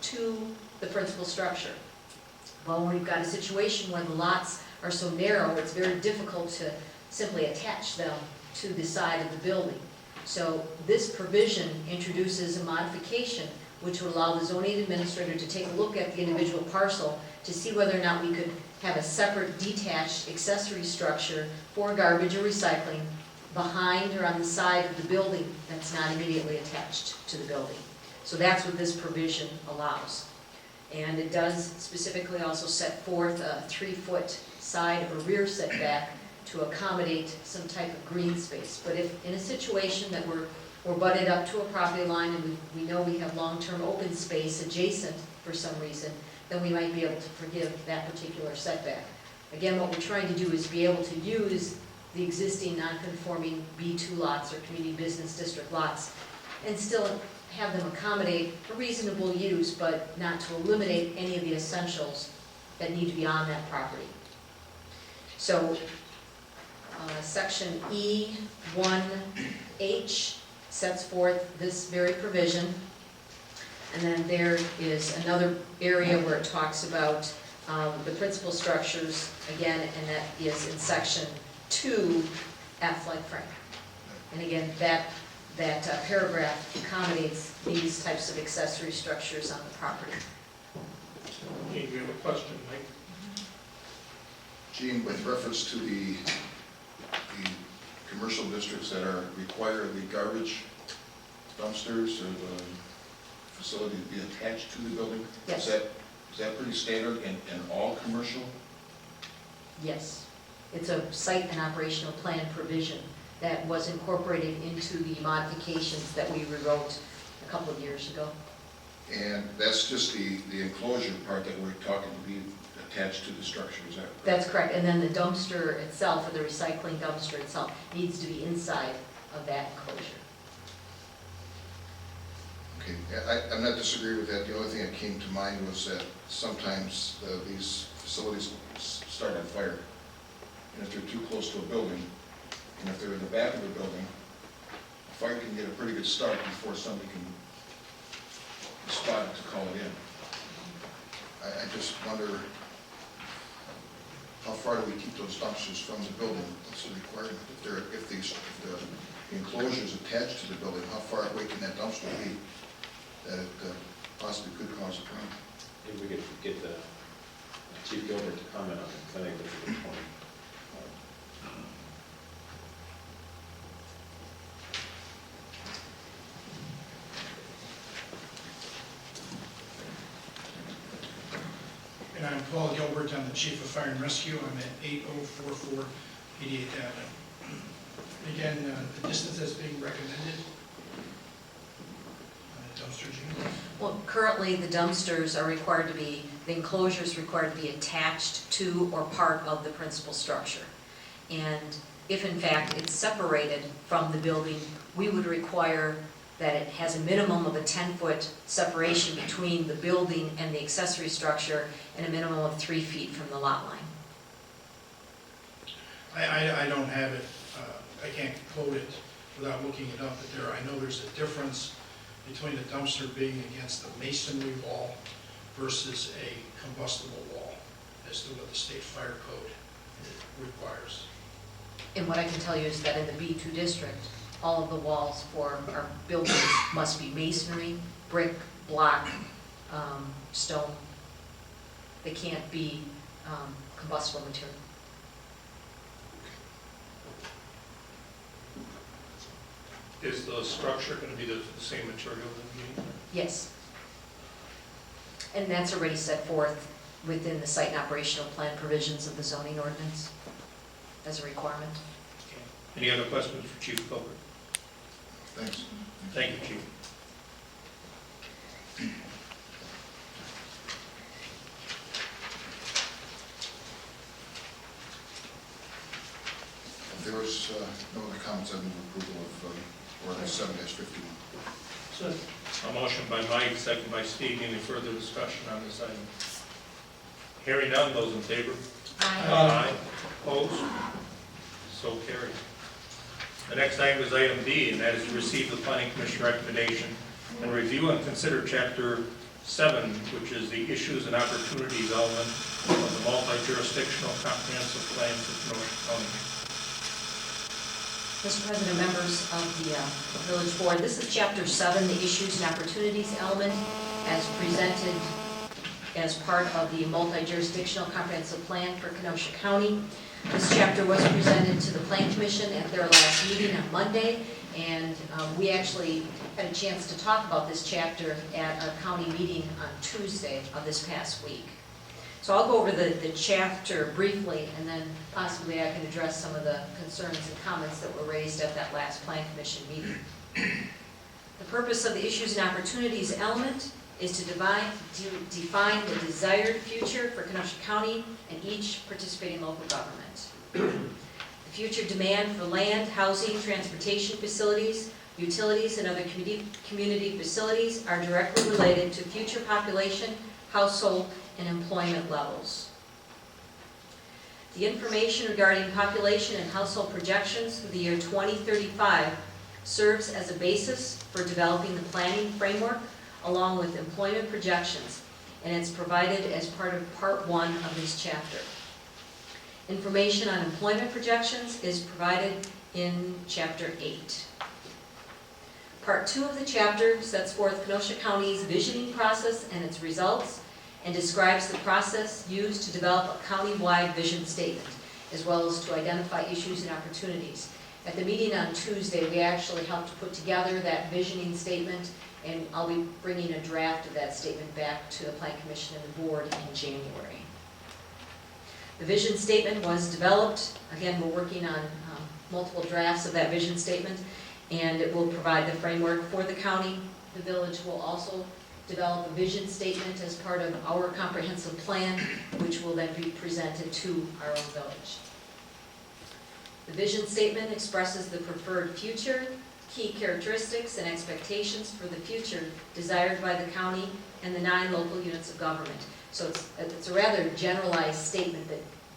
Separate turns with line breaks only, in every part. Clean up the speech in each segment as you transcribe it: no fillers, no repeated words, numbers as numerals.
to the principal structure. Well, when we've got a situation where the lots are so narrow, it's very difficult to simply attach them to the side of the building. So this provision introduces a modification which would allow the zoning administrator to take a look at the individual parcel to see whether or not we could have a separate detached accessory structure for garbage or recycling behind or on the side of the building that's not immediately attached to the building. So that's what this provision allows. And it does specifically also set forth a 3-foot side or rear setback to accommodate some type of green space. But if in a situation that we're butted up to a property line and we know we have long-term open space adjacent for some reason, then we might be able to forgive that particular setback. Again, what we're trying to do is be able to use the existing non-conforming B2 lots or community business district lots and still have them accommodate a reasonable use, but not to eliminate any of the essentials that need to be on that property. So section E1H sets forth this very provision. And then there is another area where it talks about the principal structures, again, and that is in section 2F like Frank. And again, that paragraph accommodates these types of accessory structures on the property.
Gene, you have a question, Mike?
Gene, with reference to the commercial districts that require the garbage dumpsters or the facility to be attached to the building?
Yes.
Is that pretty standard in all commercial?
Yes. It's a site and operational plan provision that was incorporated into the modifications that we rewrote a couple of years ago.
And that's just the enclosure part that we're talking to be attached to the structure, is that correct?
That's correct. And then the dumpster itself, or the recycling dumpster itself, needs to be inside of that enclosure.
Okay, I'm not disagreeing with that. The only thing that came to mind was that sometimes these facilities start on fire. And if they're too close to a building, and if they're in the back of the building, a fire can get a pretty good start before somebody can spot it to call it in. I just wonder, how far do we keep those dumpsters from the building? What's the requirement? If the enclosure is attached to the building, how far away can that dumpster be that it possibly could cause a problem?
Maybe we could get Chief Gilbert to comment on it, because I think that's a good point.
And I'm Paul Gilbert, I'm the Chief of Fire and Rescue. I'm at 8044 88th Avenue. Again, the distance that's being recommended on the dumpster, Gene?
Well, currently the dumpsters are required to be, the enclosure is required to be attached to or part of the principal structure. And if in fact it's separated from the building, we would require that it has a minimum of a 10-foot separation between the building and the accessory structure and a minimum of 3 feet from the lot line.
I don't have it, I can't quote it without looking it up, but I know there's a difference between the dumpster being against the masonry wall versus a combustible wall as to what the state fire code requires.
And what I can tell you is that in the B2 district, all of the walls for our buildings must be masonry, brick, block, stone. They can't be combustible material.
Is the structure going to be the same material that
Yes. And that's already set forth within the site and operational plan provisions of the zoning ordinance as a requirement.
Any other questions for Chief Gilbert?
Thanks.
Thank you, Chief.
If there was no other comments, I move approval of ordinance 7-51.
A motion by Mike, second by Steve. Any further discussion on this item? Hearing none, those in favor? Aye. Opposed? So carried. The next item is item D, and that is to receive the Planning Commission recommendation and review and consider Chapter 7, which is the issues and opportunities element of the multi-jurisdictional comprehensive plan for Kenosha County.
Mr. President, members of the Village Board, this is Chapter 7, the issues and opportunities element, as presented as part of the multi-jurisdictional comprehensive plan for Kenosha County. This chapter was presented to the Plan Commission at their last meeting on Monday, and we actually had a chance to talk about this chapter at our county meeting on Tuesday of this past week. So I'll go over the chapter briefly, and then possibly I can address some of the concerns and comments that were raised at that last Plan Commission meeting. The purpose of the issues and opportunities element is to define the desired future for Kenosha County and each participating local government. The future demand for land, housing, transportation facilities, utilities, and other community facilities are directly related to future population, household, and employment levels. The information regarding population and household projections for the year 2035 serves as a basis for developing the planning framework along with employment projections, and it's provided as part of Part 1 of this chapter. Information on employment projections is provided in Chapter 8. Part 2 of the chapter sets forth Kenosha County's visioning process and its results, and describes the process used to develop a county-wide vision statement, as well as to identify issues and opportunities. At the meeting on Tuesday, we actually helped to put together that visioning statement, and I'll be bringing a draft of that statement back to the Plan Commission and the Board in January. The vision statement was developed. Again, we're working on multiple drafts of that vision statement, and it will provide the framework for the county. The village will also develop a vision statement as part of our comprehensive plan, which will then be presented to our own village. The vision statement expresses the preferred future, key characteristics and expectations for the future desired by the county and the 9 local units of government. So it's a rather generalized statement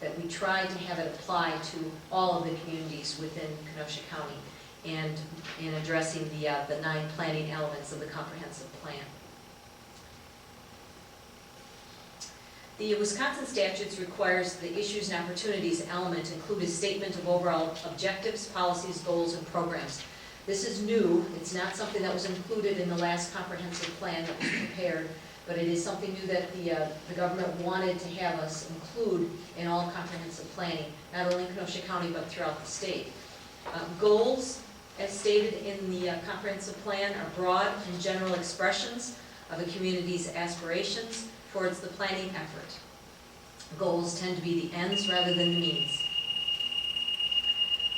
that we try to have it apply to all of the communities within Kenosha County and in addressing the 9 planning elements of the comprehensive plan. The Wisconsin statutes requires the issues and opportunities element include a statement of overall objectives, policies, goals, and programs. This is new. It's not something that was included in the last comprehensive plan that was prepared, but it is something new that the government wanted to have us include in all comprehensive planning, not only in Kenosha County, but throughout the state. Goals, as stated in the comprehensive plan, are broad and general expressions of a community's aspirations towards the planning effort. Goals tend to be the ends rather than the means.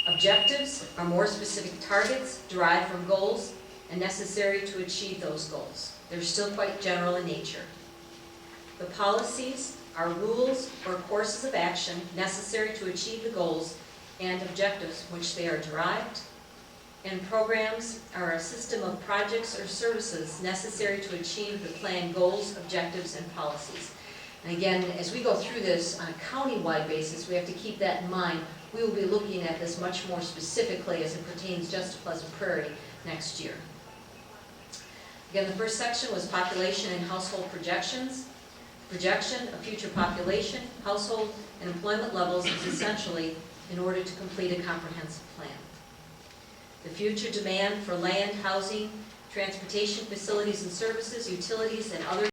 Objectives are more specific targets derived from goals and necessary to achieve those goals. They're still quite general in nature. The policies are rules or courses of action necessary to achieve the goals and objectives which they are derived. And programs are a system of projects or services necessary to achieve the planned goals, objectives, and policies. And again, as we go through this on a county-wide basis, we have to keep that in mind. We will be looking at this much more specifically as it pertains just to Pleasant Prairie next year. Again, the first section was population and household projections. Projection of future population, household, and employment levels is essentially in order to complete a comprehensive plan. The future demand for land, housing, transportation facilities and services, utilities, and other